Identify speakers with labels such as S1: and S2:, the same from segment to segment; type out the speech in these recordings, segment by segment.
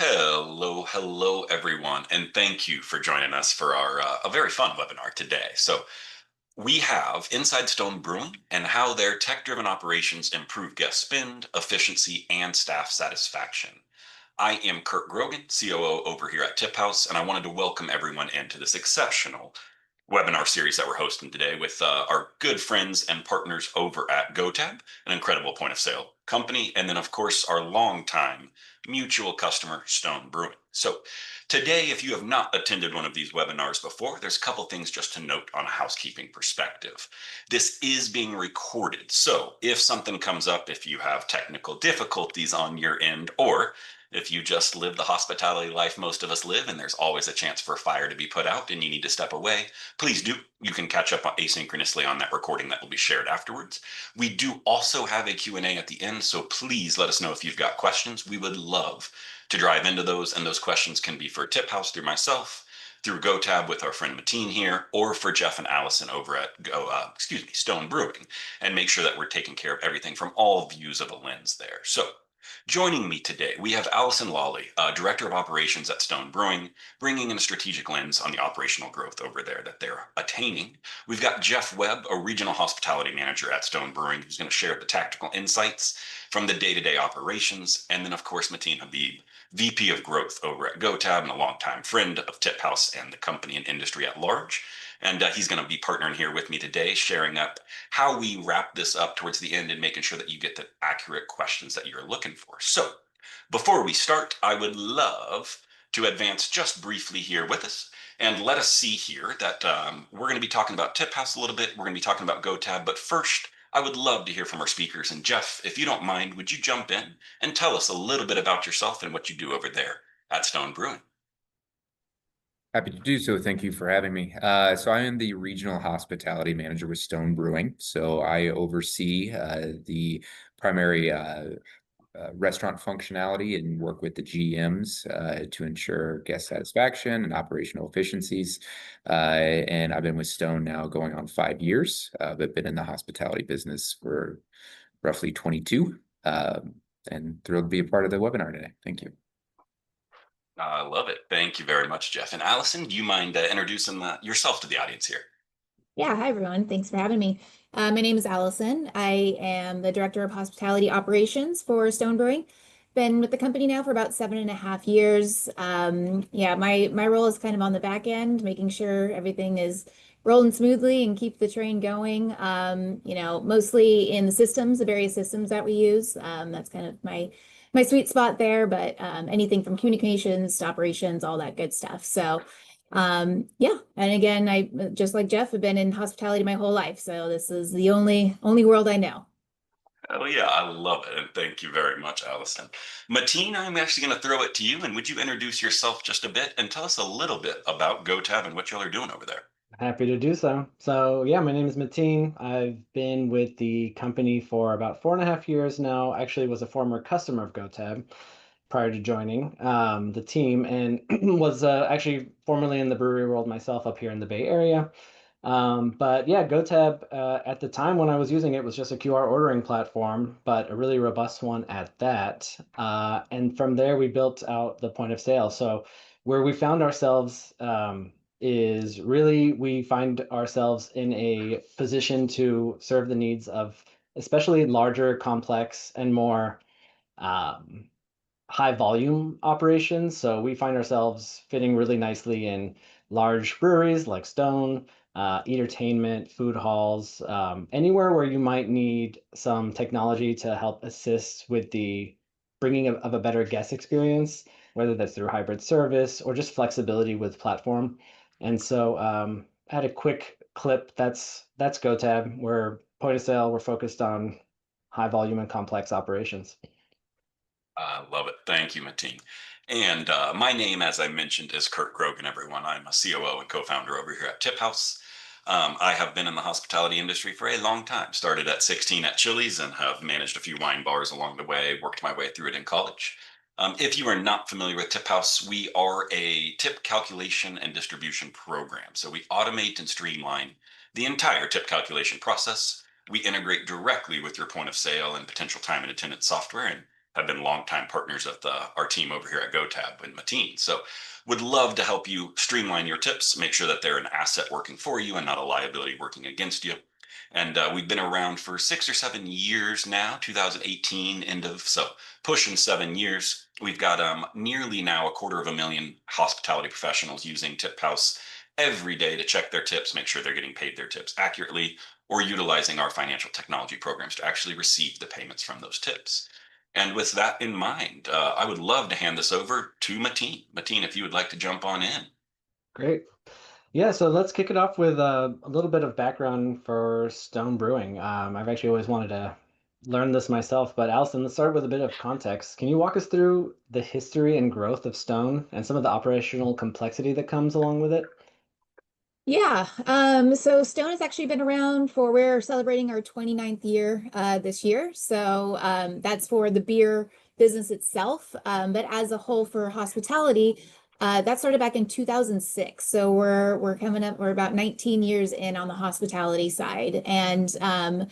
S1: Hello, everyone, and thank you for joining us for our a very fun webinar today. So we have Inside Stone Brewing and how their tech-driven operations improve guest spend, efficiency, and staff satisfaction. I am Kirk Grogan, COO over here at TipHaus, and I wanted to welcome everyone into this exceptional webinar series that we're hosting today with our good friends and partners over at GoTab, an incredible point of sale company, and then, of course, our longtime mutual customer, Stone Brewing. So today, if you have not attended one of these webinars before, there's a couple things just to note on a housekeeping perspective. This is being recorded. So if something comes up, if you have technical difficulties on your end, or if you just live the hospitality life most of us live, and there's always a chance for a fire to be put out and you need to step away, please do. You can catch up asynchronously on that recording that will be shared afterwards. We do also have a Q&A at the end, so please let us know if you've got questions. We would love to drive into those, and those questions can be for TipHaus through myself, through GoTab with our friend Mateen here, or for Jeff and Allison over at Stone Brewing, and make sure that we're taking care of everything from all views of a lens there. So joining me today, we have Allison Lawley, Director of Operations at Stone Brewing, bringing in a strategic lens on the operational growth over there that they're attaining. We've got Jeff Webb, a Regional Hospitality Manager at Stone Brewing, who's going to share the tactical insights from the day-to-day operations. And then, of course, Mateen Habib, VP of Growth over at GoTab and a longtime friend of TipHaus and the company and industry at large. And he's going to be partnering here with me today, sharing up how we wrap this up towards the end and making sure that you get the accurate questions that you're looking for. So before we start, I would love to advance just briefly here with us and let us see here that we're going to be talking about TipHaus a little bit. We're going to be talking about GoTab, but first, I would love to hear from our speakers. And Jeff, if you don't mind, would you jump in and tell us a little bit about yourself and what you do over there at Stone Brewing?
S2: Happy to do so. Thank you for having me. So I am the regional hospitality manager with Stone Brewing. So I oversee the primary restaurant functionality and work with the GMs to ensure guest satisfaction and operational efficiencies. And I've been with Stone now going on 5 years, but been in the hospitality business for roughly 22. And thrilled to be a part of the webinar today. Thank you.
S1: I love it. Thank you very much, Jeff. And Allison, do you mind introducing yourself to the audience here?
S3: Yeah, hi everyone. Thanks for having me. My name is Allison. I am the Director of Hospitality Operations for Stone Brewing. Been with the company now for about 7.5 years. Yeah, my role is kind of on the back end, making sure everything is rolling smoothly and keep the train going. Mostly in the systems, the various systems that we use. That's kind of my sweet spot there, but anything from communications to operations, all that good stuff. So yeah, and again, I just like Jeff have been in hospitality my whole life, so this is the only world I know.
S1: Oh yeah, I love it. And thank you very much, Allison. Mateen, I'm actually going to throw it to you. And would you introduce yourself just a bit and tell us a little bit about GoTab and what y'all are doing over there?
S4: Happy to do so. So yeah, my name is Mateen. I've been with the company for about 4.5 years now. Actually, was a former customer of GoTab prior to joining the team, and was actually formerly in the brewery world myself up here in the Bay Area. But yeah, GoTab at the time when I was using it was just a QR ordering platform, but a really robust one at that. And from there, we built out the point of sale. So where we found ourselves is really we find ourselves in a position to serve the needs of especially larger, complex, and more high volume operations. So we find ourselves fitting really nicely in large breweries like Stone, entertainment, food halls, anywhere where you might need some technology to help assist with the bringing of a better guest experience, whether that's through hybrid service or just flexibility with platform. And so at a quick clip, that's GoTab. We're point of sale. We're focused on high volume and complex operations.
S1: I love it. Thank you, Mateen. And my name, as I mentioned, is Kirk Grogan, everyone. I'm a COO and co-founder over here at TipHaus. I have been in the hospitality industry for a long time. Started at 16 at Chili's and have managed a few wine bars along the way, worked my way through it in college. If you are not familiar with TipHaus, we are a tip calculation and distribution program. So we automate and streamline the entire tip calculation process. We integrate directly with your point of sale and potential time and attendance software. And have been longtime partners of our team over here at GoTab and Mateen. So would love to help you streamline your tips, make sure that they're an asset working for you and not a liability working against you. And we've been around for 6 or 7 years now, 2018 end of, so pushing 7 years. We've got nearly now 250,000 hospitality professionals using TipHaus every day to check their tips, make sure they're getting paid their tips accurately, or utilizing our financial technology programs to actually receive the payments from those tips. And with that in mind, I would love to hand this over to Mateen. Mateen, if you would like to jump on in.
S4: Great. Yeah, so let's kick it off with a little bit of background for Stone Brewing. I've actually always wanted to learn this myself, but Allison, let's start with a bit of context. Can you walk us through the history and growth of Stone and some of the operational complexity that comes along with it?
S3: Yeah, so Stone has actually been around for, we're celebrating our 29th year this year. So that's for the beer business itself. But as a whole for hospitality, that started back in 2006. So we're coming up, we're about 19 years in on the hospitality side. And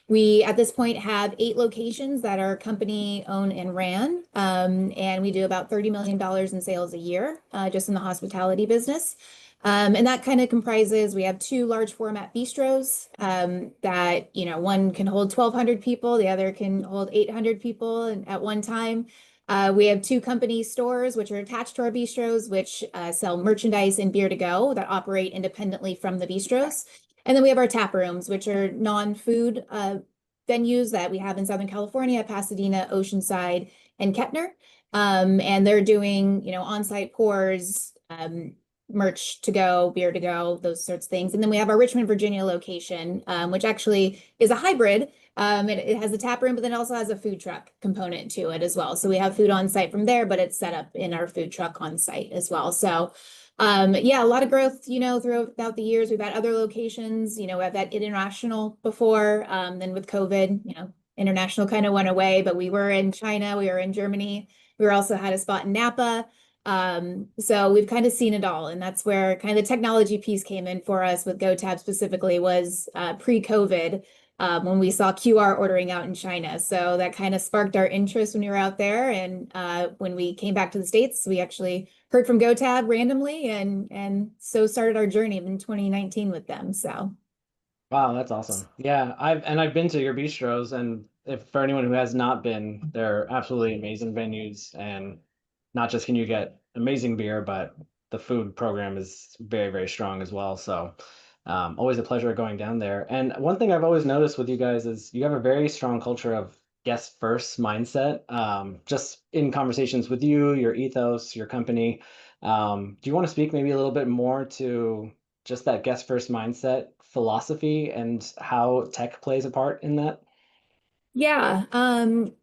S3: we at this point have 8 locations that are company owned and ran. And we do about $30 million in sales a year just in the hospitality business. And that kind of comprises, we have 2 large format bistros that, you know, one can hold 1,200 people, the other can hold 800 people at one time. We have 2 company stores, which are attached to our bistros, which sell merchandise and beer to go that operate independently from the bistros. And then we have our tap rooms, which are non-food venues that we have in Southern California, Pasadena, Oceanside, and Kettner. And they're doing, you know, on-site pours, merch to go, beer to go, those sorts of things. And then we have our Richmond, Virginia location, which actually is a hybrid. It has a tap room, but then it also has a food truck component to it as well. So we have food on site from there, but it's set up in our food truck on site as well. So yeah, a lot of growth, you know, throughout the years. We've had other locations, you know, we've had international before. Then with COVID, you know, international kind of went away, but we were in China, we were in Germany. We also had a spot in Napa. So we've kind of seen it all, and that's where kind of the technology piece came in for us with GoTab specifically was pre-COVID when we saw QR ordering out in China. So that kind of sparked our interest when we were out there, and when we came back to the States, we actually heard from GoTab randomly, and so started our journey in 2019 with them. So
S4: Wow, that's awesome. Yeah, I've been to your bistros, and if for anyone who has not been, they're absolutely amazing venues, and not just can you get amazing beer, but the food program is very, very strong as well. So always a pleasure going down there. And one thing I've always noticed with you guys is you have a very strong culture of guest first mindset. Just in conversations with you, your ethos, your company. Do you want to speak maybe a little bit more to just that guest first mindset philosophy and how tech plays a part in that?
S3: yeah,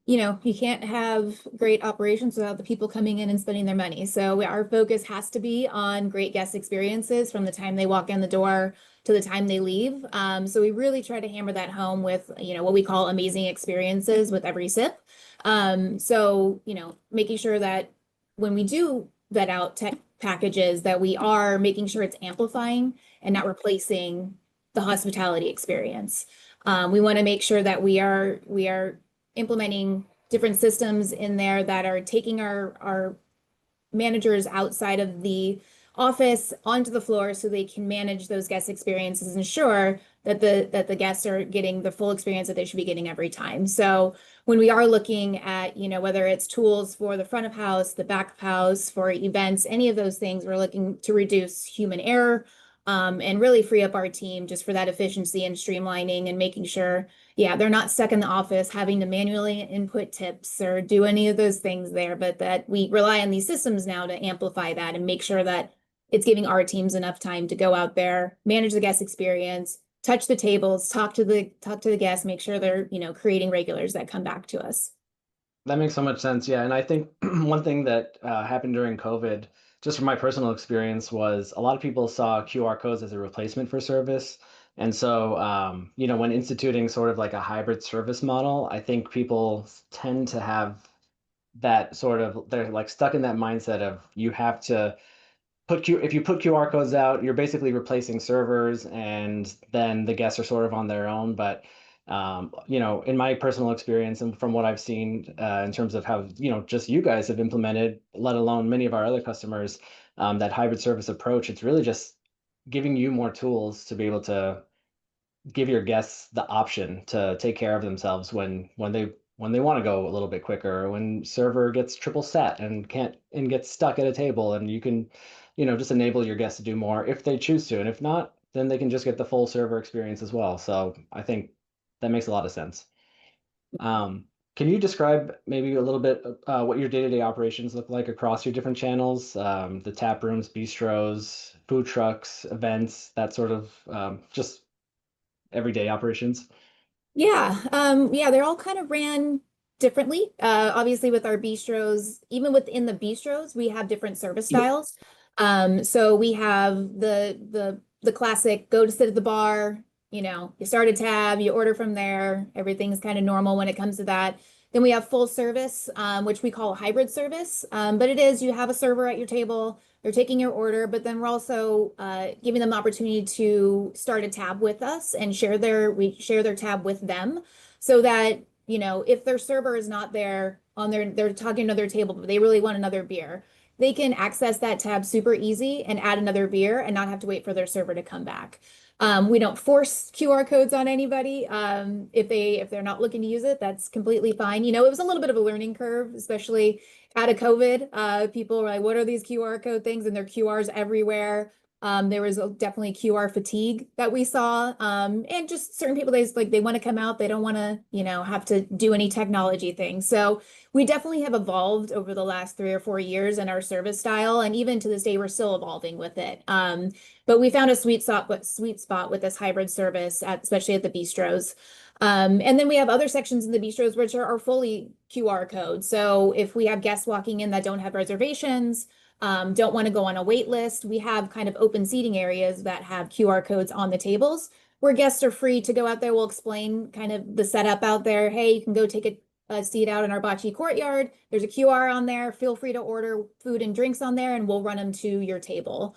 S3: you know, you can't have great operations without the people coming in and spending their money. So our focus has to be on great guest experiences from the time they walk in the door to the time they leave. So we really try to hammer that home with, you know, what we call amazing experiences with every sip. So, you know, making sure that when we do vet out tech packages, that we are making sure it's amplifying and not replacing the hospitality experience. We want to make sure that we are implementing different systems in there that are taking our managers outside of the office onto the floor so they can manage those guest experiences and ensure that the guests are getting the full experience that they should be getting every time. So when we are looking at, you know, whether it's tools for the front of house, the back of house, for events, any of those things, we're looking to reduce human error. And really free up our team just for that efficiency and streamlining and making sure, yeah, they're not stuck in the office having to manually input tips or do any of those things there, but that we rely on these systems now to amplify that and make sure that it's giving our teams enough time to go out there, manage the guest experience, touch the tables, talk to the guests, make sure they're, you know, creating regulars that come back to us.
S4: That makes so much sense. Yeah. And I think one thing that happened during COVID, just from my personal experience, was a lot of people saw QR codes as a replacement for service. And so, you know, when instituting sort of like a hybrid service model, I think people tend to have that sort of, they're like stuck in that mindset of you have to if you put QR codes out, you're basically replacing servers, and then the guests are sort of on their own. But In my personal experience and from what I've seen in terms of how, just you guys have implemented, let alone many of our other customers, that hybrid service approach, it's really just giving you more tools to be able to give your guests the option to take care of themselves when they want to go a little bit quicker, or when server gets triple sat and can't and gets stuck at a table, and you can, just enable your guests to do more if they choose to, and if not, then they can just get the full server experience as well. So I think that makes a lot of sense. Can you describe maybe a little bit what your day-to-day operations look like across your different channels, the tap rooms, bistros, food trucks, events, that sort of just everyday operations?
S3: Yeah, they're all kind of ran differently. Obviously with our bistros, even within the bistros, we have different service styles. So we have the classic go to sit at the bar, you start a tab, you order from there, everything's kind of normal when it comes to that. Then we have full service, which we call hybrid service. But it is, you have a server at your table, they're taking your order, but then we're also giving them the opportunity to start a tab with us and we share their tab with them, so that, if their server is not there they're talking to their table, but they really want another beer, they can access that tab super easy and add another beer and not have to wait for their server to come back. We don't force QR codes on anybody. If they're not looking to use it, that's completely fine. It was a little bit of a learning curve, especially out of COVID. People were like, what are these QR code things? And there are QRs everywhere. There was definitely QR fatigue that we saw. And just certain people, they want to come out, they don't want to, have to do any technology things. So we definitely have evolved over the last 3 or 4 years in our service style. And even to this day, we're still evolving with it. But we found a sweet spot with this hybrid service, especially at the bistros. And then we have other sections in the bistros which are fully QR codes. So if we have guests walking in that don't have reservations, don't want to go on a wait list, we have kind of open seating areas that have QR codes on the tables where guests are free to go out there. We'll explain kind of the setup out there. Hey, you can go take a seat out in our bocce courtyard. There's a QR on there. Feel free to order food and drinks on there, and we'll run them to your table.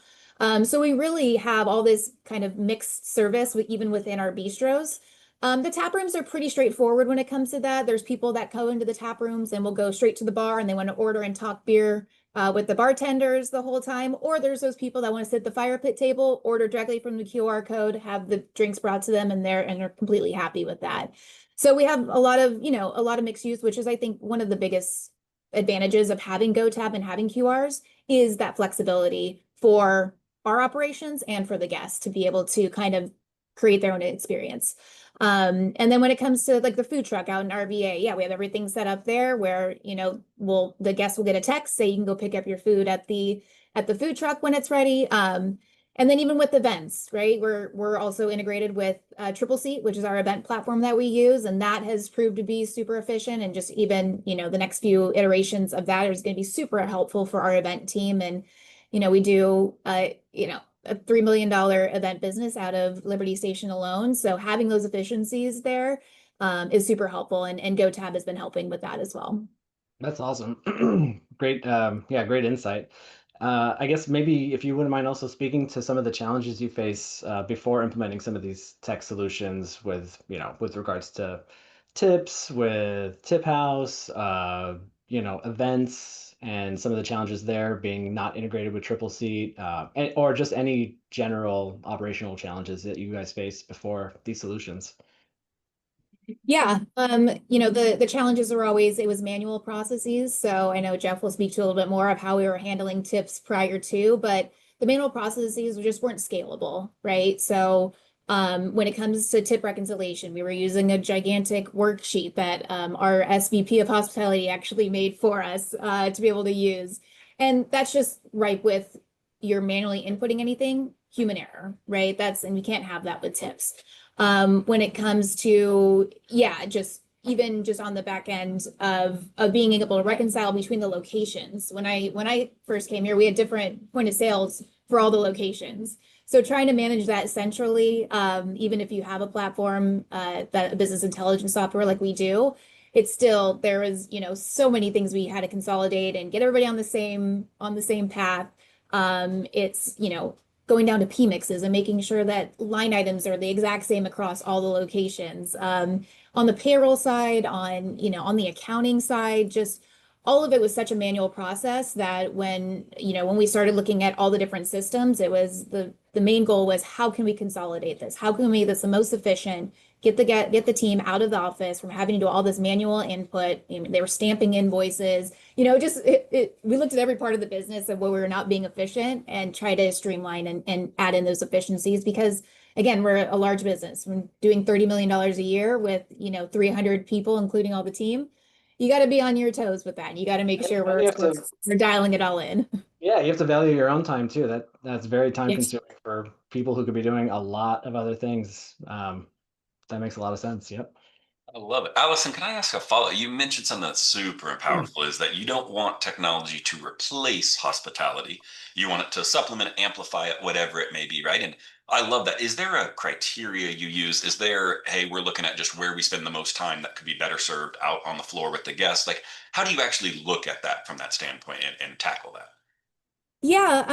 S3: So we really have all this kind of mixed service even within our bistros. The tap rooms are pretty straightforward when it comes to that. There's people that go into the tap rooms and will go straight to the bar and they want to order and talk beer with the bartenders the whole time. Or there's those people that want to sit at the fire pit table, order directly from the QR code, have the drinks brought to them, and they're completely happy with that. So we have a lot of mixed use, which is, I think, one of the biggest advantages of having GoTab and having QRs is that flexibility for our operations and for the guests to be able to kind of create their own experience. And then when it comes to like the food truck out in RVA, yeah, we have everything set up there where, the guests will get a text, say you can go pick up your food at the food truck when it's ready. And then even with events, right? We're also integrated with Triple Seat, which is our event platform that we use, and that has proved to be super efficient. And just even, the next few iterations of that is going to be super helpful for our event team. And we do a $3 million event business out of Liberty Station alone. So having those efficiencies there is super helpful, and GoTab has been helping with that as well.
S4: That's awesome. Great. Great insight. I guess maybe if you wouldn't mind also speaking to some of the challenges you face before implementing some of these tech solutions with regards to tips, with TipHaus, events, and some of the challenges there being not integrated with Triple Seat, or just any general operational challenges that you guys face before these solutions.
S3: Yeah, the challenges were always, it was manual processes. So I know Jeff will speak to a little bit more of how we were handling tips prior to, but the manual processes just weren't scalable, right? So when it comes to tip reconciliation, we were using a gigantic worksheet that our SVP of hospitality actually made for us to be able to use. And that's just ripe with you're manually inputting anything, human error, right? And we can't have that with tips. When it comes to, just on the back end of being able to reconcile between the locations. When I first came here, we had different point of sales for all the locations. So trying to manage that centrally, even if you have a platform, that business intelligence software like we do, it's still, there is, so many things we had to consolidate and get everybody on the same path. It's, going down to P-mixes and making sure that line items are the exact same across all the locations. On the payroll side, on the accounting side, just all of it was such a manual process that when we started looking at all the different systems, it was the main goal was how can we consolidate this? How can we make this the most efficient? Get the team out of the office from having to do all this manual input. They were stamping invoices. We looked at every part of the business of where we were not being efficient and try to streamline and add in those efficiencies because again, we're a large business. We're doing $30 million a year with 300 people, including all the team. You got to be on your toes with that. You got to make sure we're dialing it all in.
S4: Yeah, you have to value your own time too. That's very time
S3: Yes.
S4: consuming for people who could be doing a lot of other things. That makes a lot of sense. Yep.
S1: I love it. Allison, can I ask a follow? You mentioned something that's super powerful is that you don't want technology to replace hospitality. You want it to supplement, amplify it, whatever it may be, right? And I love that. Is there a criteria you use? Is there, hey, we're looking at just where we spend the most time that could be better served out on the floor with the guests? Like, how do you actually look at that from that standpoint and tackle that?
S3: Yeah,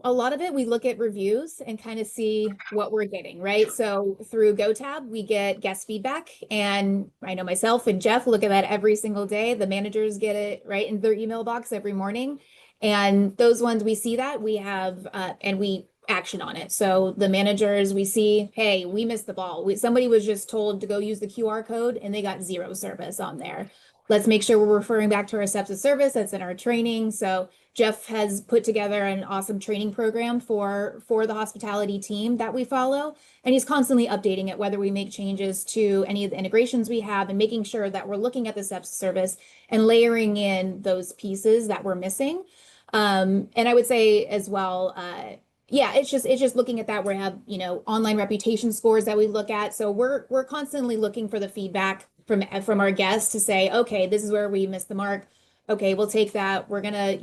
S3: a lot of it we look at reviews and kind of see what we're getting, right?
S1: Sure.
S3: So through GoTab, we get guest feedback, and I know myself and Jeff look at that every single day. The managers get it right in their email box every morning, and those ones we see that we have and we action on it. So the managers we see, hey, we missed the ball. Somebody was just told to go use the QR code, and they got zero service on there. Let's make sure we're referring back to our steps of service that's in our training. So Jeff has put together an awesome training program for the hospitality team that we follow, and he's constantly updating it, whether we make changes to any of the integrations we have and making sure that we're looking at the steps of service and layering in those pieces that we're missing. And I would say as well, yeah, it's just looking at that. We have, online reputation scores that we look at. So we're constantly looking for the feedback from our guests to say, okay, this is where we missed the mark. Okay, we'll take that. We're gonna,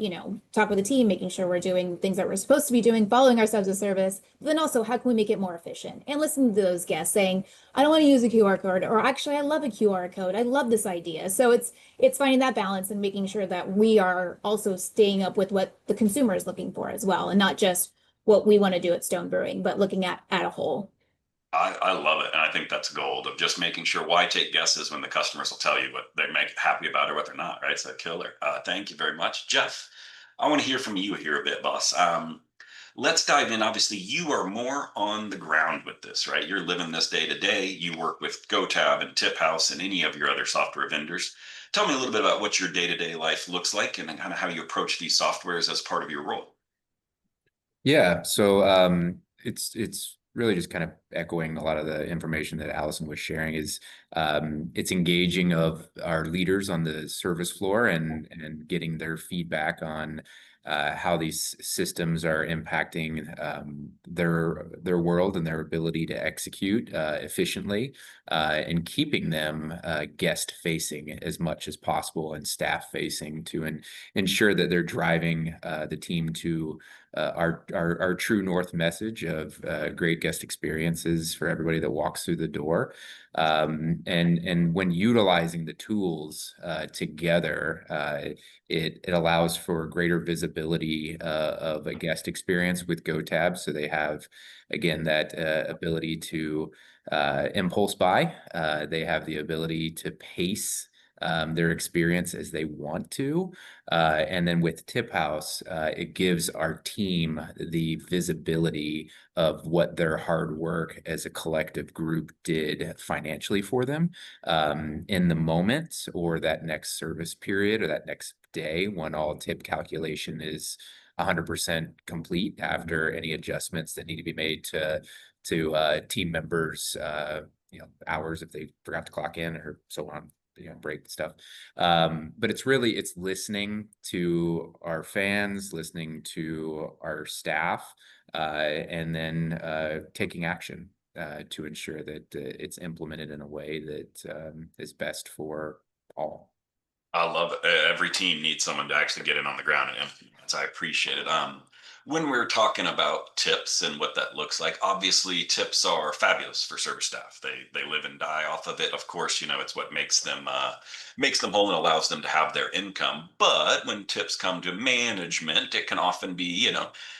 S3: talk with the team, making sure we're doing things that we're supposed to be doing, following our steps of service. But then also, how can we make it more efficient? And listen to those guests saying, I don't want to use a QR code, or actually, I love a QR code. I love this idea. So it's finding that balance and making sure that we are also staying up with what the consumer is looking for as well, and not just what we want to do at Stone Brewing, but looking at a whole.
S1: I love it. And I think that's gold of just making sure why take guesses when the customers will tell you what they're happy about or what they're not, right? So killer. Thank you very much. Jeff, I want to hear from you here a bit, boss. Let's dive in. Obviously, you are more on the ground with this, right? You're living this day to day. You work with GoTab and TipHaus and any of your other software vendors. Tell me a little bit about what your day-to-day life looks like and kind of how you approach these softwares as part of your role.
S2: Yeah, so it's really just kind of echoing a lot of the information that Allison was sharing is it's engaging of our leaders on the service floor and getting their feedback on how these systems are impacting their world and their ability to execute efficiently and keeping them guest facing as much as possible and staff facing to ensure that they're driving the team to our true north message of great guest experiences for everybody that walks through the door. And when utilizing the tools together, it allows for greater visibility of a guest experience with GoTab. So they have, again, that ability to impulse buy. They have the ability to pace their experience as they want to. And then with TipHaus, it gives our team the visibility of what their hard work as a collective group did financially for them in the moment or that next service period or that next day when all tip calculation is 100% complete after any adjustments that need to be made to team members, hours if they forgot to clock in or so on. Break stuff. But it's listening to our fans, listening to our staff, and then taking action to ensure that it's implemented in a way that is best for all.
S1: I love it. Every team needs someone to actually get in on the ground and implement. I appreciate it. when we're talking about tips and what that looks like, obviously tips are fabulous for service staff. They live and die off of it. Of course, it's what makes them whole and allows them to have their income. But when tips come to management, it can often be,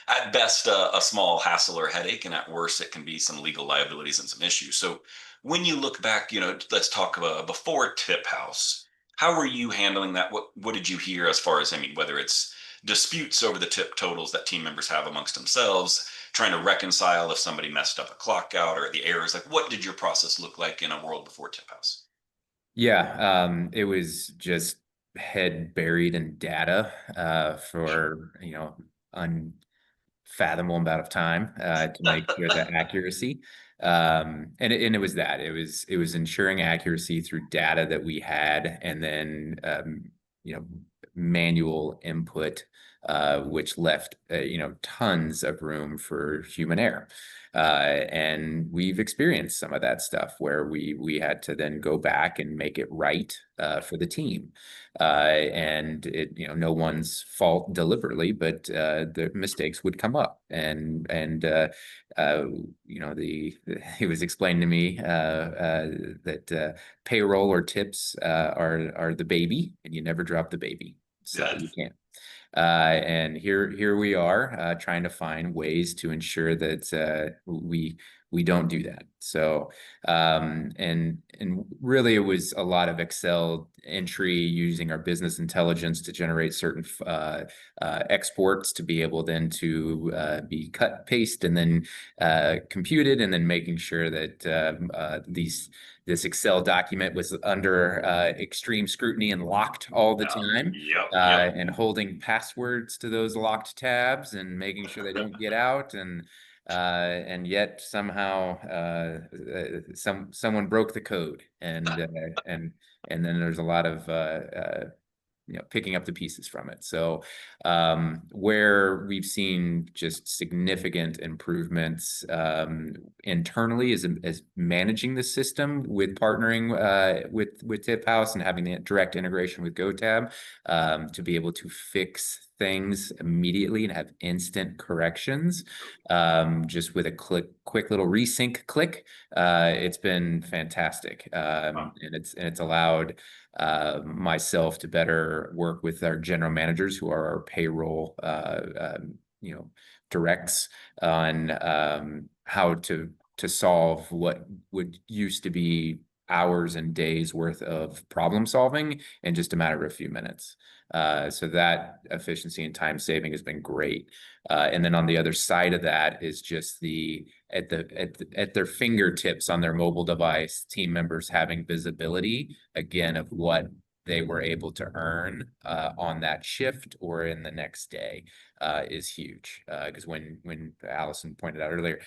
S1: at best a small hassle or headache, and at worst it can be some legal liabilities and some issues. So when you look back, let's talk about before Tip House. How were you handling that? What did you hear as far as, whether it's disputes over the tip totals that team members have amongst themselves, trying to reconcile if somebody messed up a clock out or the errors? Like, what did your process look like in a world before Tip House?
S2: Yeah, it was just head buried in data for unfathomable amount of time to make sure that accuracy. And it was that it was ensuring accuracy through data that we had, and then manual input, which left tons of room for human error. And we've experienced some of that stuff where we had to then go back and make it right for the team. And it, no one's fault deliberately, but the mistakes would come up. It was explained to me that payroll or tips are the baby, and you never drop the baby. So
S1: Yes.
S2: you can't. And here we are trying to find ways to ensure that we don't do that. So and really it was a lot of Excel entry using our business intelligence to generate certain exports to be able then to be cut, paste, and then computed, and then making sure that this Excel document was under extreme scrutiny and locked all the time.
S1: Yep.
S2: And holding passwords to those locked tabs and making sure they don't get out, and yet somehow someone broke the code, and then there's a lot of picking up the pieces from it. So where we've seen just significant improvements internally is managing the system with partnering with TipHaus and having the direct integration with GoTab to be able to fix things immediately and have instant corrections just with a quick little resync click. It's been fantastic, and it's allowed myself to better work with our general managers, who are our payroll directs on how to solve what would used to be hours and days worth of problem solving in just a matter of a few minutes. So that efficiency and time saving has been great. And then on the other side of that is just at their fingertips on their mobile device, team members having visibility again of what they were able to earn on that shift or in the next day is huge. Because when Allison pointed out earlier,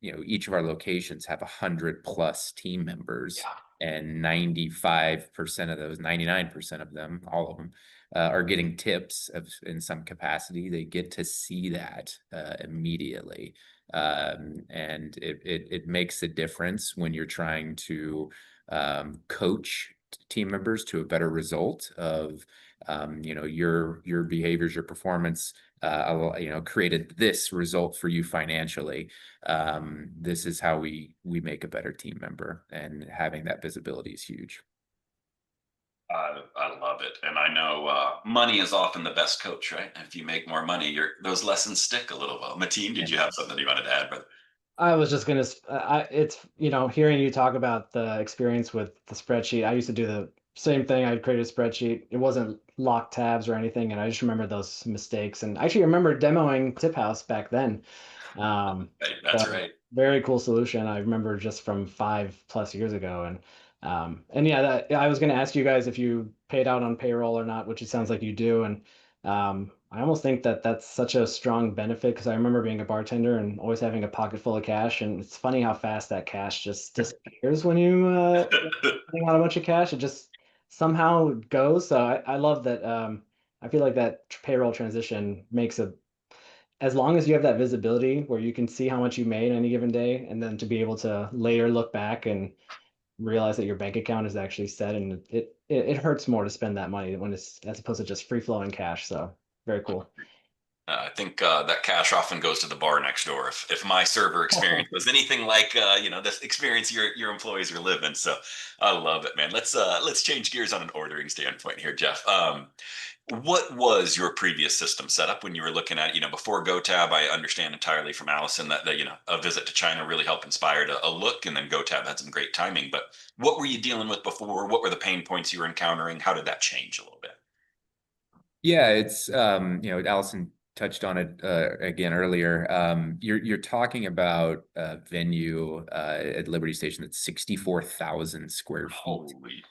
S2: each of our locations have 100+ team members.
S1: Yeah.
S2: And 95% of those, 99% of them, all of them, are getting tips in some capacity. They get to see that immediately. And it makes a difference when you're trying to coach team members to a better result of your behaviors, your performance created this result for you financially. This is how we make a better team member, and having that visibility is huge.
S1: I love it. And I know money is often the best coach, right? If you make more money, those lessons stick a little well. Mateen, did you have something you wanted to add, brother?
S4: I was just gonna, it's, hearing you talk about the experience with the spreadsheet. I used to do the same thing. I'd create a spreadsheet. It wasn't locked tabs or anything, and I just remember those mistakes. And I actually remember demoing TipHaus back then.
S1: That's
S4: So
S1: right.
S4: very cool solution. I remember just from 5+ years ago, and yeah, I was gonna ask you guys if you paid out on payroll or not, which it sounds like you do, and I almost think that that's such a strong benefit, because I remember being a bartender and always having a pocket full of cash, and it's funny how fast that cash just disappears when you putting out a bunch of cash. It just somehow goes. So I love that. I feel like that payroll transition makes as long as you have that visibility where you can see how much you made any given day, and then to be able to later look back and realize that your bank account is actually set, and it hurts more to spend that money when it's as opposed to just free flowing cash. So very cool.
S1: I think that cash often goes to the bar next door. If my server experience was anything like the experience your employees are living, so I love it, man. Let's change gears on an ordering standpoint here, Jeff. What was your previous system setup when you were looking at, before GoTab? I understand entirely from Allison that a visit to China really helped inspire a look, and then GoTab had some great timing. But what were you dealing with before? What were the pain points you were encountering? How did that change a little bit?
S2: Yeah, it's Allison touched on it again earlier. You're talking about a venue at Liberty Station that's 64,000 square feet.
S1: Holy.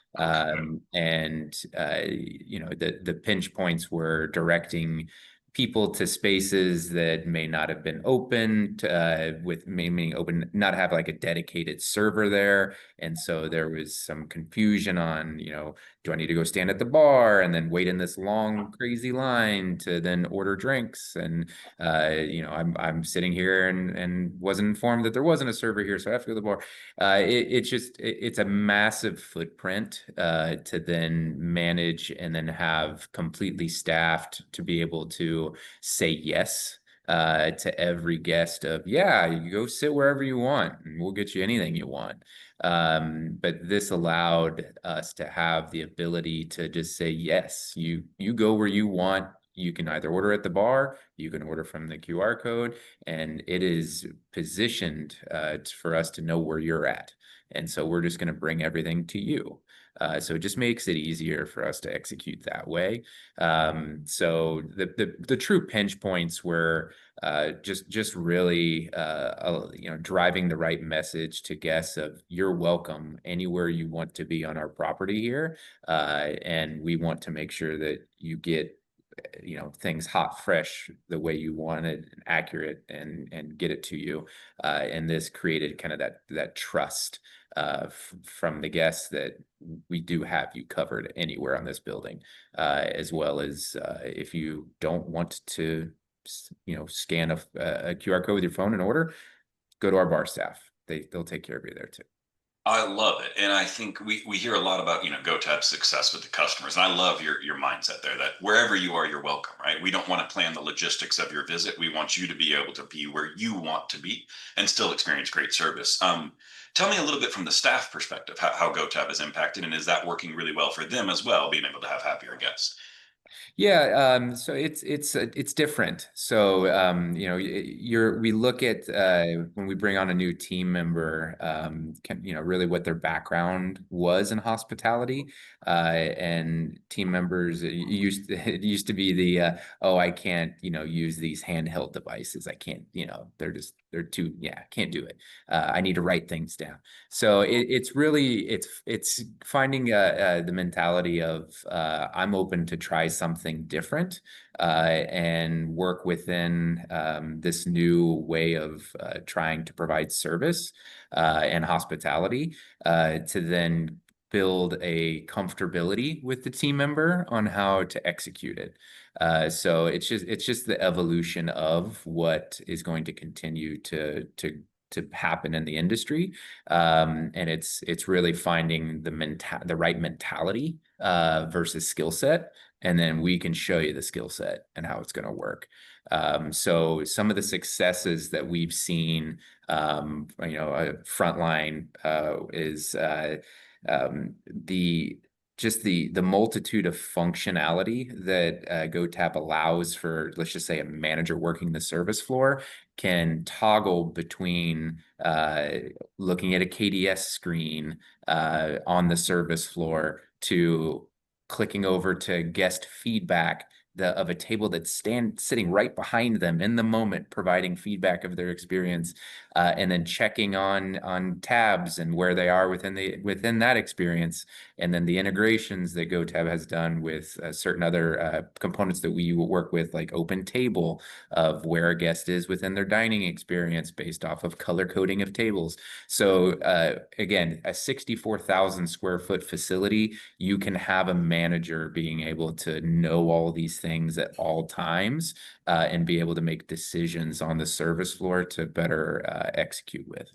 S2: And the pinch points were directing people to spaces that may not have been open with meaning open, not have like a dedicated server there. And so there was some confusion on, do I need to go stand at the bar and then wait in this long, crazy line to then order drinks? And I'm sitting here and wasn't informed that there wasn't a server here, so I have to go to the bar. It's a massive footprint to then manage and then have completely staffed to be able to say yes to every guest of, yeah, you go sit wherever you want and we'll get you anything you want. But this allowed us to have the ability to just say, yes, you go where you want. You can either order at the bar, you can order from the QR code, and it is positioned for us to know where you're at. And so we're just going to bring everything to you. So it just makes it easier for us to execute that way. So the true pinch points were just really driving the right message to guests of, you're welcome anywhere you want to be on our property here, and we want to make sure that you get things hot, fresh, the way you want it, and accurate, and get it to you. And this created kind of that trust from the guests that we do have you covered anywhere on this building, as well as if you don't want to scan a QR code with your phone and order, go to our bar staff. They'll take care of you there too.
S1: I love it. And I think we hear a lot about, GoTab's success with the customers. And I love your mindset there that wherever you are, you're welcome, right? We don't want to plan the logistics of your visit. We want you to be able to be where you want to be and still experience great service. Tell me a little bit from the staff perspective, how GoTab is impacted, and is that working really well for them as well, being able to have happier guests?
S2: Yeah, so it's different. So we look at when we bring on a new team member, really what their background was in hospitality, and team members it used to be the oh, I can't use these handheld devices. I can't, they're too, can't do it. I need to write things down. So it's really finding the mentality of I'm open to try something different and work within this new way of trying to provide service and hospitality to then build a comfortability with the team member on how to execute it. So it's just the evolution of what is going to continue to happen in the industry, and it's really finding the right mentality versus skill set, and then we can show you the skill set and how it's going to work. So some of the successes that we've seen, frontline is the multitude of functionality that GoTab allows for, let's just say, a manager working the service floor can toggle between looking at a KDS screen on the service floor to clicking over to guest feedback of a table that's sitting right behind them in the moment, providing feedback of their experience, and then checking on tabs and where they are within that experience, and then the integrations that GoTab has done with certain other components that we work with, like Open Table, of where a guest is within their dining experience based off of color coding of tables. So again, a 64,000 square foot facility, you can have a manager being able to know all these things at all times and be able to make decisions on the service floor to better execute with.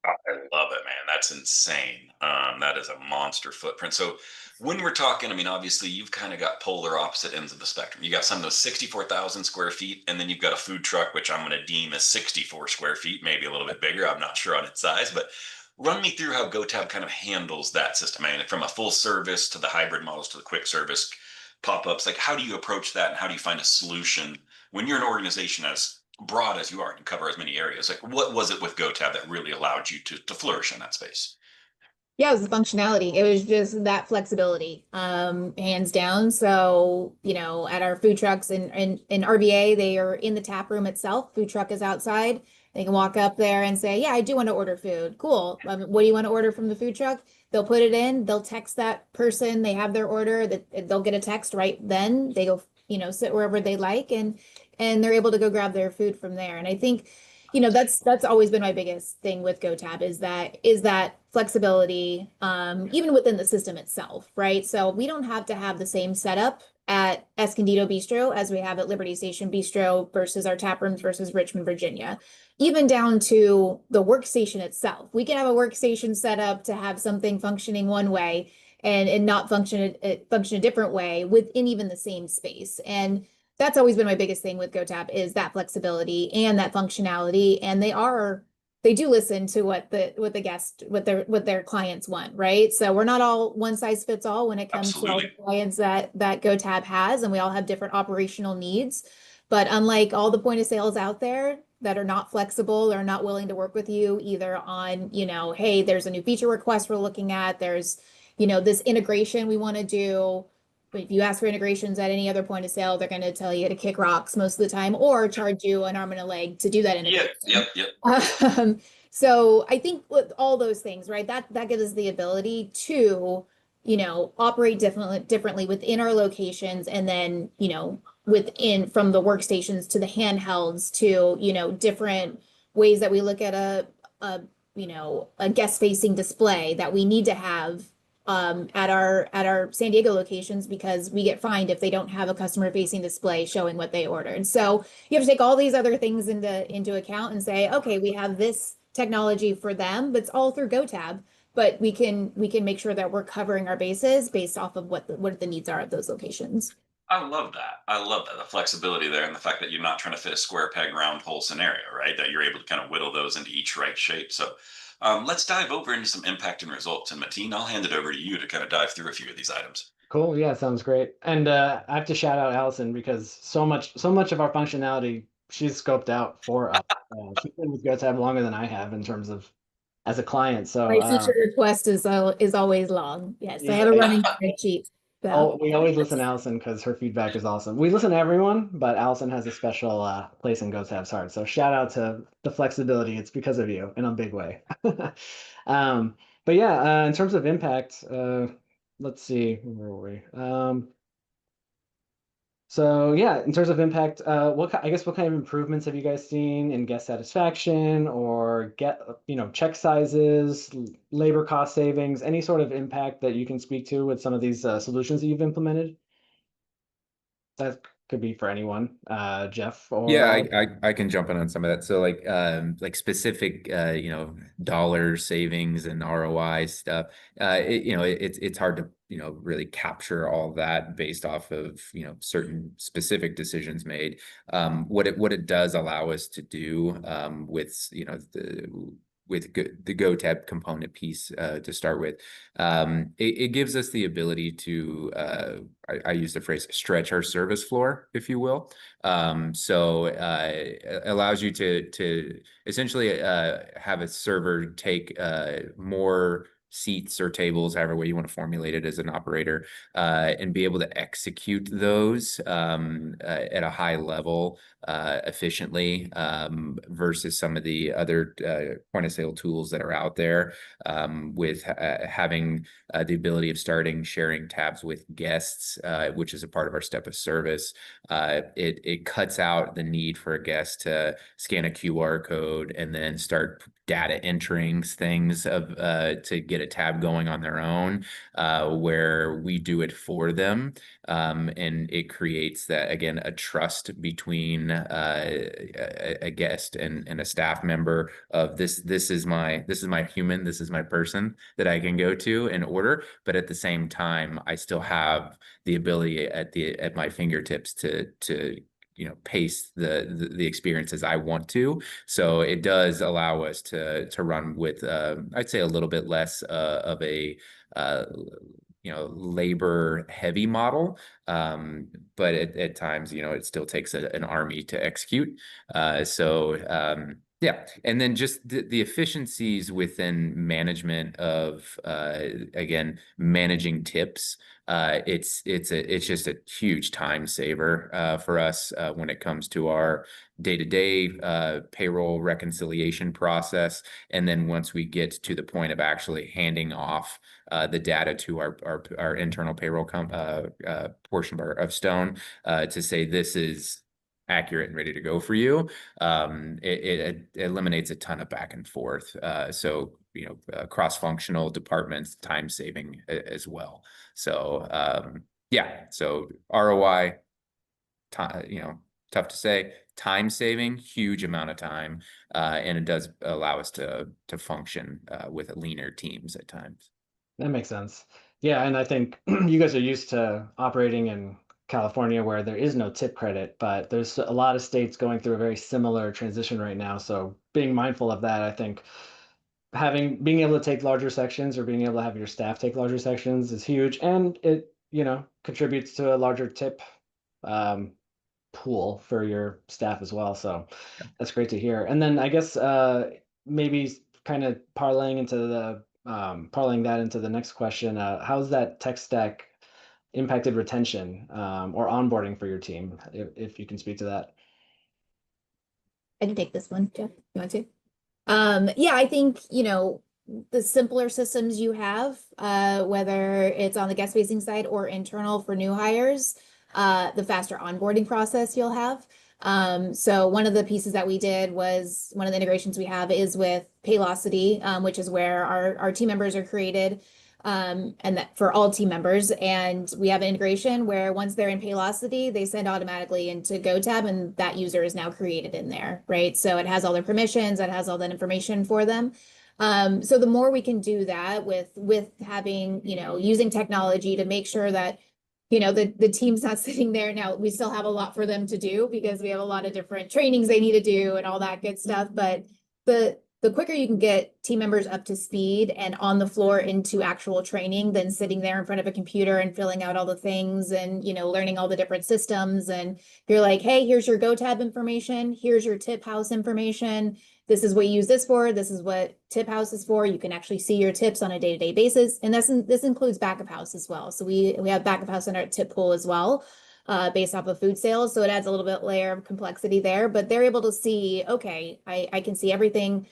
S1: I love it, man. That's insane. That is a monster footprint. So when we're talking, I mean, obviously you've kind of got polar opposite ends of the spectrum. You got some of those 64,000 square feet, and then you've got a food truck, which I'm going to deem as 64 square feet, maybe a little bit bigger. I'm not sure on its size, but run me through how GoTab kind of handles that system. I mean, from a full service to the hybrid models to the quick service pop-ups, like how do you approach that and how do you find a solution when you're an organization as broad as you are and you cover as many areas? Like what was it with GoTab that really allowed you to flourish in that space?
S3: Yeah, it was the functionality. It was just that flexibility, hands down. So, at our food trucks in RBA, they are in the tap room itself. Food truck is outside. They can walk up there and say, yeah, I do want to order food. Cool. What do you want to order from the food truck? They'll put it in, they'll text that person, they have their order, that they'll get a text right then. They go, sit wherever they like and they're able to go grab their food from there. And I think that's always been my biggest thing with GoTab is that flexibility, even within the system itself, right? So we don't have to have the same setup at Escondido Bistro as we have at Liberty Station Bistro versus our tap rooms versus Richmond, Virginia. Even down to the workstation itself. We can have a workstation set up to have something functioning one way and not function a different way within even the same space. And that's always been my biggest thing with GoTab is that flexibility and that functionality. And they do listen to what their clients want, right? So we're not all one size fits all when it comes to all the clients that GoTab has, and we all have different operational needs. But unlike all the point of sales out there that are not flexible or not willing to work with you either on, hey, there's a new feature request we're looking at, there's, this integration we want to do. If you ask for integrations at any other point of sale, they're going to tell you to kick rocks most of the time or charge you an arm and a leg to do that integration.
S1: Yep.
S3: So I think with all those things, right, that gives us the ability to, operate differently within our locations and then, within from the workstations to the handhelds to, different ways that we look at a guest facing display that we need to have at our San Diego locations because we get fined if they don't have a customer facing display showing what they ordered. So you have to take all these other things into account and say, okay, we have this technology for them, but it's all through GoTab. But we can make sure that we're covering our bases based off of what the needs are of those locations.
S1: I love that. The flexibility there and the fact that you're not trying to fit a square peg round hole scenario, right? That you're able to kind of whittle those into each right shape. So let's dive over into some impact and results. And Mateen, I'll hand it over to you to kind of dive through a few of these items.
S4: Cool. Yeah, sounds great. And I have to shout out Allison because so much of our functionality she's scoped out for us. She's been with GoTab longer than I have in terms of as a client. So
S3: my feature request is always long. Yes, I have a running spreadsheet. So.
S4: We always listen to Allison because her feedback is awesome. We listen to everyone, but Allison has a special place in GoTab's heart. So shout out to the flexibility. It's because of you in a big way. But yeah, in terms of impact, let's see, where were we? So yeah, in terms of impact, what kind of improvements have you guys seen in guest satisfaction or check sizes, labor cost savings, any sort of impact that you can speak to with some of these solutions that you've implemented? That could be for anyone, Jeff or
S2: yeah, I can jump in on some of that. So like specific dollar savings and ROI stuff. It's hard to really capture all that based off of certain specific decisions made. What it does allow us to do with the GoTab component piece to start with, it gives us the ability to, I use the phrase, stretch our service floor, if you will. So it allows you to essentially have a server take more seats or tables, however way you want to formulate it as an operator, and be able to execute those at a high level efficiently versus some of the other point of sale tools that are out there, with having the ability of sharing tabs with guests, which is a part of our step of service. It cuts out the need for a guest to scan a QR code and then start data entering things of to get a tab going on their own, where we do it for them. And it creates that, again, a trust between a guest and a staff member of this is my human, this is my person that I can go to and order, but at the same time I still have the ability at my fingertips to pace the experience as I want to. So it does allow us to run with I'd say a little bit less of a labor heavy model, but at times it still takes an army to execute. Yeah, and then just the efficiencies within management of again, managing tips. It's just a huge time saver for us when it comes to our day-to-day payroll reconciliation process. And then once we get to the point of actually handing off the data to our internal payroll portion of Stone to say this is accurate and ready to go for you, it eliminates a ton of back and forth. So cross-functional departments, time saving as well. So yeah, so ROI, tough to say. Time saving, huge amount of time, and it does allow us to function with leaner teams at times.
S4: That makes sense. Yeah, and I think you guys are used to operating in California where there is no tip credit, but there's a lot of states going through a very similar transition right now. So being mindful of that, I think being able to take larger sections or being able to have your staff take larger sections is huge, and it contributes to a larger tip pool for your staff as well. So that's great to hear. And then I guess maybe kind of parlaying that into the next question. How's that tech stack impacted retention or onboarding for your team, if you can speak to that?
S3: I can take this one, Jeff. You want to? Yeah, I think, the simpler systems you have, whether it's on the guest facing side or internal for new hires, the faster onboarding process you'll have. So one of the pieces that we did was one of the integrations we have is with Paylocity, which is where our team members are created. And that for all team members. And we have an integration where once they're in Paylocity, they send automatically into GoTab, and that user is now created in there, right? So it has all their permissions, it has all that information for them. So the more we can do that with having, using technology to make sure that, the team's not sitting there. Now, we still have a lot for them to do because we have a lot of different trainings they need to do and all that good stuff. But the quicker you can get team members up to speed and on the floor into actual training than sitting there in front of a computer and filling out all the things and, learning all the different systems. And you're like, hey, here's your GoTab information. Here's your TipHaus information. This is what you use this for. This is what TipHaus is for. You can actually see your tips on a day-to-day basis. And this includes back of house as well. So we have back of house in our tip pool as well, based off of food sales. So it adds a little bit layer of complexity there, but they're able to see, okay, I can see everything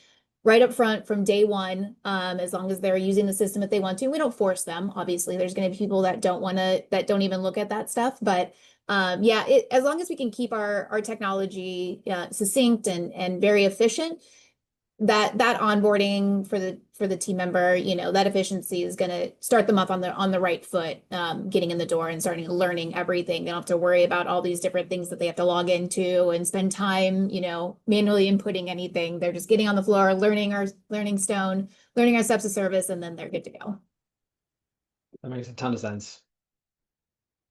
S3: right up front from day one, as long as they're using the system if they want to. We don't force them. Obviously, there's going to be people that that don't even look at that stuff. But yeah, as long as we can keep our technology succinct and very efficient, that onboarding for the team member, that efficiency is going to start them off on the right foot, getting in the door and starting learning everything. They don't have to worry about all these different things that they have to log into and spend time, manually inputting anything. They're just getting on the floor, learning Stone, learning our steps of service, and then they're good to go.
S4: That makes a ton of sense.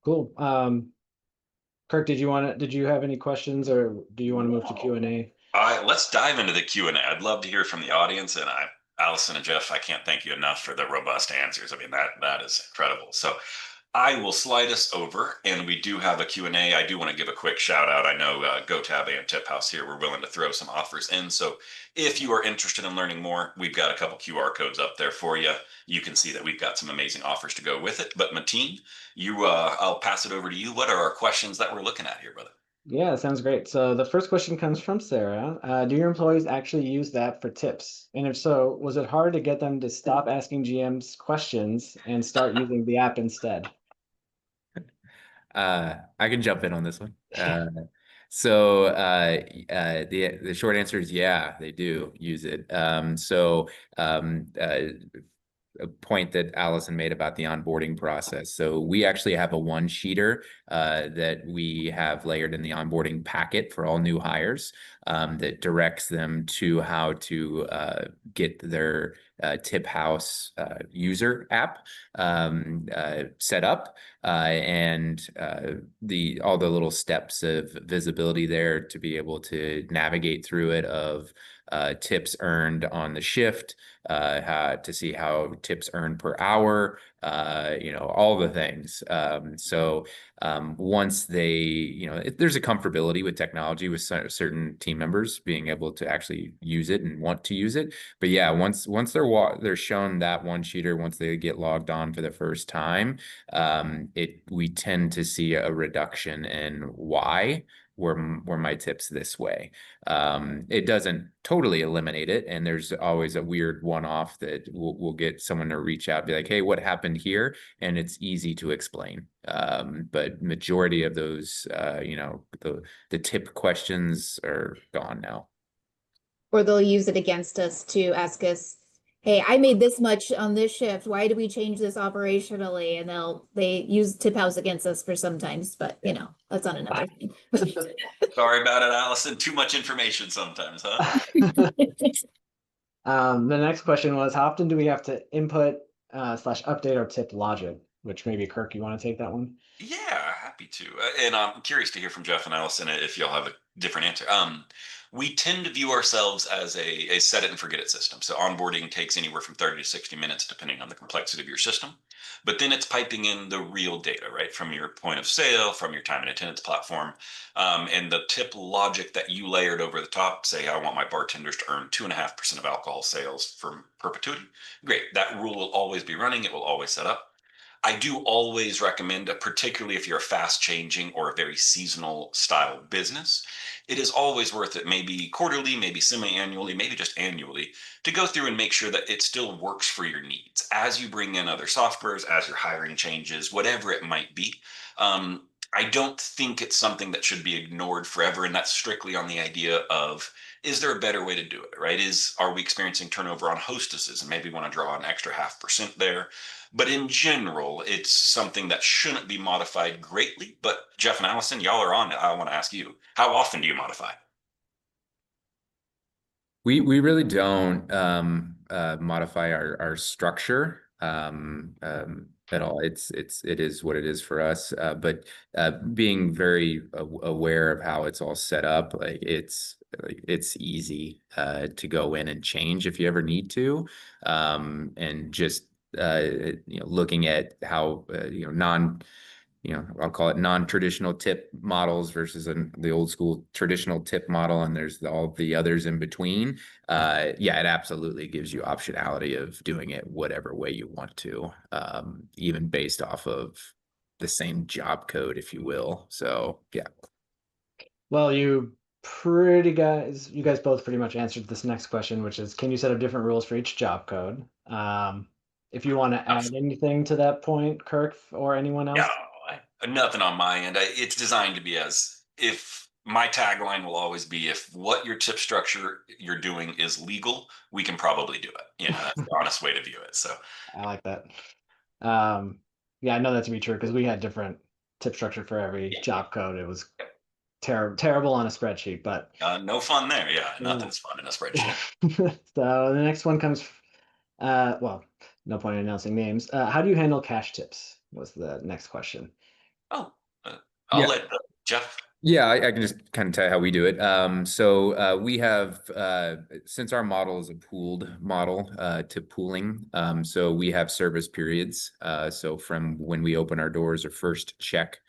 S4: Cool. Kirk, did you have any questions, or do you want to move to Q&A?
S1: Let's dive into the Q&A. I'd love to hear from the audience, and Allison and Jeff, I can't thank you enough for the robust answers. I mean, that is incredible. So I will slide us over, and we do have a Q&A. I do want to give a quick shout out. I know GoTab and TipHaus here were willing to throw some offers in. So if you are interested in learning more, we've got a couple QR codes up there for you. You can see that we've got some amazing offers to go with it. But Mateen, I'll pass it over to you. What are our questions that we're looking at here, brother?
S4: Yeah, sounds great. So the first question comes from Sarah. Do your employees actually use the app for tips? And if so, was it hard to get them to stop asking GMs questions and start using the app instead?
S2: I can jump in on this one. So the short answer is yeah, they do use it. A point that Allison made about the onboarding process. So we actually have a one-sheeter that we have layered in the onboarding packet for all new hires that directs them to how to get their TipHaus user app set up and all the little steps of visibility there to be able to navigate through it of tips earned on the shift, to see how tips earned per hour, all the things. Once they, there's a comfortability with technology with certain team members being able to actually use it and want to use it. But yeah, once they're shown that one sheeter, once they get logged on for the first time, we tend to see a reduction in why were my tips this way. It doesn't totally eliminate it, and there's always a weird one-off that we'll get someone to reach out and be like, hey, what happened here? And it's easy to explain. But majority of those, the tip questions are gone now.
S3: Or they'll use it against us to ask us, hey, I made this much on this shift. Why do we change this operationally? And they use TipHaus against us for sometimes, but that's not another thing.
S1: Sorry about it, Allison. Too much information sometimes, huh?
S4: The next question was, how often do we have to input / update our tip logic? Which maybe Kirk, you want to take that one?
S1: Yeah, happy to. And I'm curious to hear from Jeff and Allison if y'all have a different answer. We tend to view ourselves as a set it and forget it system. So onboarding takes anywhere from 30 to 60 minutes, depending on the complexity of your system. But then it's piping in the real data, right? From your point of sale, from your time and attendance platform. And the tip logic that you layered over the top, say, I want my bartenders to earn 2.5% of alcohol sales from perpetuity. Great. That rule will always be running. It will always set up. I do always recommend, particularly if you're a fast changing or a very seasonal style business, it is always worth it, maybe quarterly, maybe semi-annually, maybe just annually, to go through and make sure that it still works for your needs. As you bring in other softwares, as your hiring changes, whatever it might be, I don't think it's something that should be ignored forever. And that's strictly on the idea of, is there a better way to do it, right? Are we experiencing turnover on hostesses and maybe want to draw an extra 0.5% there? But in general, it's something that shouldn't be modified greatly. But Jeff and Allison, y'all are on it. I want to ask you, how often do you modify?
S2: We really don't modify our structure at all. It is what it is for us. But being very aware of how it's all set up, like it's easy to go in and change if you ever need to, and just looking at how I'll call it non-traditional tip models versus the old school traditional tip model, and there's all the others in between. It absolutely gives you optionality of doing it whatever way you want to, even based off of the same job code, if you will. So yeah.
S4: Well, you guys both pretty much answered this next question, which is, can you set up different rules for each job code? If you want to add anything to that point, Kirk or anyone else?
S1: No, nothing on my end. It's designed to be if my tagline will always be, if what your tip structure you're doing is legal, we can probably do it. That's the honest way to view it. So
S4: I like that. I know that to be true because we had different tip structure for every job code. It was terrible on a spreadsheet, but
S1: no fun there. Nothing's fun in a spreadsheet.
S4: So the next one comes, well, no point in announcing names. How do you handle cash tips? Was the next question.
S1: I'll let Jeff.
S2: Yeah, I can just kind of tell you how we do it. So we have, since our model is a pooled model to pooling, so we have service periods. So from when we open our doors or first check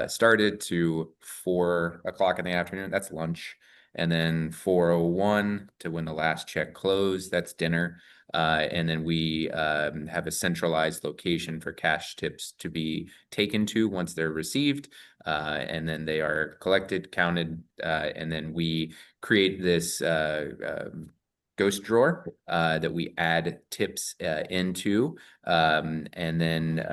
S2: started to 4 o'clock in the afternoon, that's lunch. And then 4:01 to when the last check closed, that's dinner. And then we have a centralized location for cash tips to be taken to once they're received. And then they are collected, counted, and then we create this ghost drawer that we add tips into. And then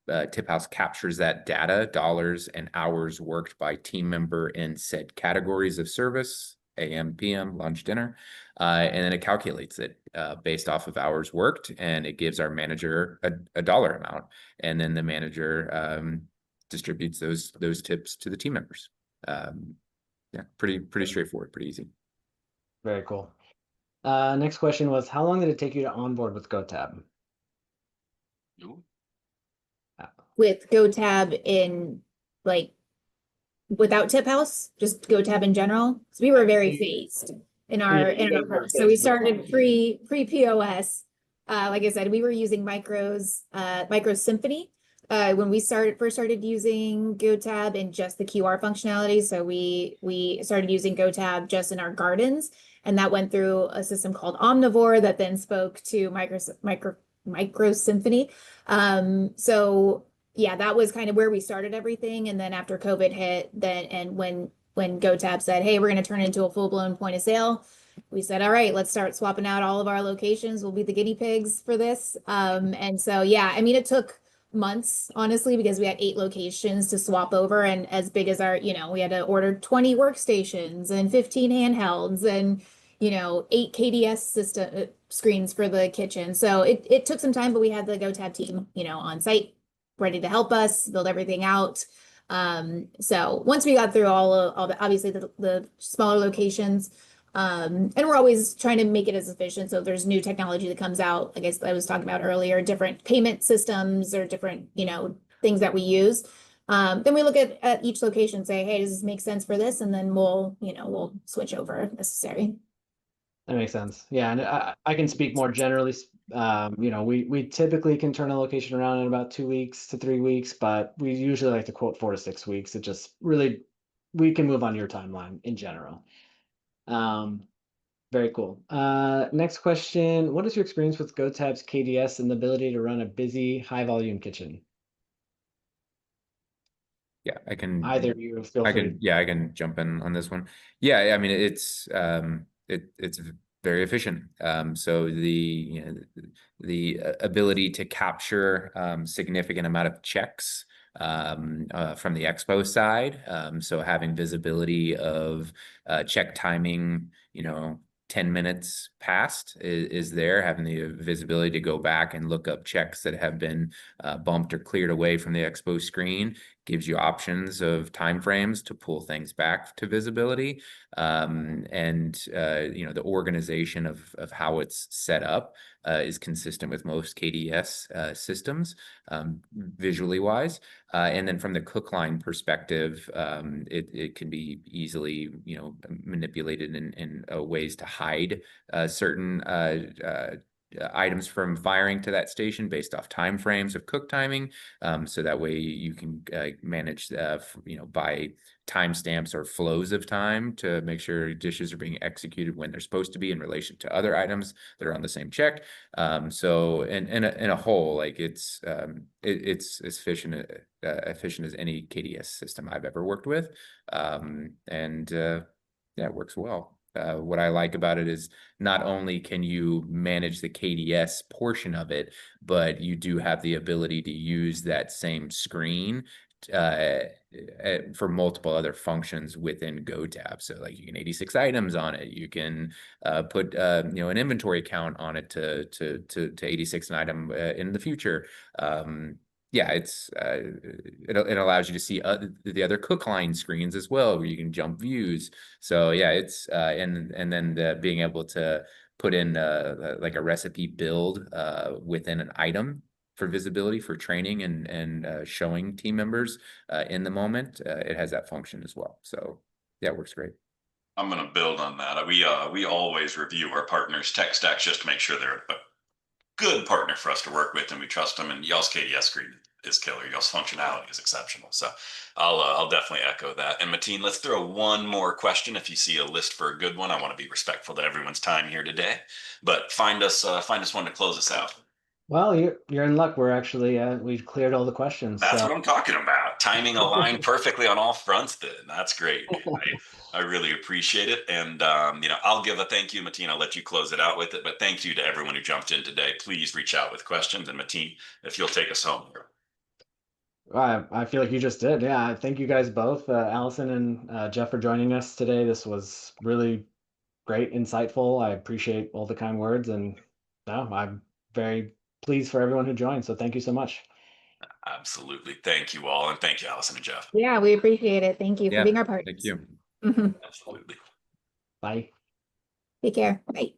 S2: TipHaus captures that data, dollars and hours worked by team member in said categories of service, AM, PM, lunch, dinner, and then it calculates it based off of hours worked, and it gives our manager a dollar amount, and then the manager distributes those tips to the team members. Yeah, pretty straightforward, pretty easy.
S4: Very cool. Next question was, how long did it take you to onboard with GoTab?
S3: With GoTab in like without TipHaus, just GoTab in general. So we were very phased in our approach. So we started pre POS. Like I said, we were using Micro Symphony when we first started using GoTab and just the QR functionality. So we started using GoTab just in our gardens, and that went through a system called Omnivore that then spoke to Micro Symphony. So yeah, that was kind of where we started everything. And then after COVID hit, when GoTab said, hey, we're going to turn it into a full-blown point of sale, we said, all right, let's start swapping out all of our locations. We'll be the guinea pigs for this. And so, yeah, I mean, it took months, honestly, because we had 8 locations to swap over. And as big as we had to order 20 workstations and 15 handhelds and, 8 KDS system screens for the kitchen. So it took some time, but we had the GoTab team, on site ready to help us build everything out. So once we got through all the obviously the smaller locations, and we're always trying to make it as efficient. So if there's new technology that comes out, like I was talking about earlier, different payment systems or different, things that we use. Then we look at each location and say, hey, does this make sense for this? And then we'll switch over if necessary.
S4: That makes sense. Yeah, and I can speak more generally. We typically can turn a location around in about 2 weeks to 3 weeks, but we usually like to quote 4 to 6 weeks. It just really, we can move on your timeline in general. Very cool. Next question. What is your experience with GoTab's KDS and the ability to run a busy, high volume kitchen?
S2: Yeah, I can
S4: Either of you feel free.
S2: I can jump in on this one. Yeah, I mean it's very efficient. So the ability to capture significant amount of checks from the expo side. So having visibility of check timing, 10 minutes past is there, having the visibility to go back and look up checks that have been bumped or cleared away from the expo screen, gives you options of timeframes to pull things back to visibility. The organization of how it's set up is consistent with most KDS systems, visually wise. And then from the cook line perspective, it can be easily, manipulated in ways to hide certain items from firing to that station based off time frames of cook timing. So that way you can manage, by timestamps or flows of time to make sure dishes are being executed when they're supposed to be in relation to other items that are on the same check. So in a whole, like it's as efficient as any KDS system I've ever worked with. It works well. What I like about it is not only can you manage the KDS portion of it, but you do have the ability to use that same screen for multiple other functions within GoTab. So like you can 86 items on it. You can put an inventory count on it to 86 an item in the future. It allows you to see the other cook line screens as well, where you can jump views. So yeah, it's and then being able to put in like a recipe build within an item for visibility for training and showing team members in the moment. It has that function as well. So yeah, it works great.
S1: I'm going to build on that. We always review our partners' tech stacks just to make sure they're a good partner for us to work with, and we trust them. And y'all's KDS screen is killer. Y'all's functionality is exceptional. So I'll definitely echo that. And Mateen, let's throw one more question. If you see a list for a good one, I want to be respectful to everyone's time here today, but find us one to close us out.
S4: Well, you're in luck. We're actually we've cleared all the questions.
S1: That's what I'm talking about. Timing aligned perfectly on all fronts. Then that's great. I really appreciate it. And I'll give a thank you, Mateen. I'll let you close it out with it. But thank you to everyone who jumped in today. Please reach out with questions. And Mateen, if you'll take us home here.
S4: I feel like you just did. Yeah, thank you guys both, Allison and Jeff, for joining us today. This was really great, insightful. I appreciate all the kind words, and no, I'm very pleased for everyone who joined. So thank you so much.
S1: Absolutely. Thank you all. And thank you, Allison and Jeff.
S3: Yeah, we appreciate it. Thank you for
S2: Yeah,
S3: being our partners.
S2: thank you.
S3: Mhm.
S1: Absolutely.
S4: Bye.
S3: Take care. Bye.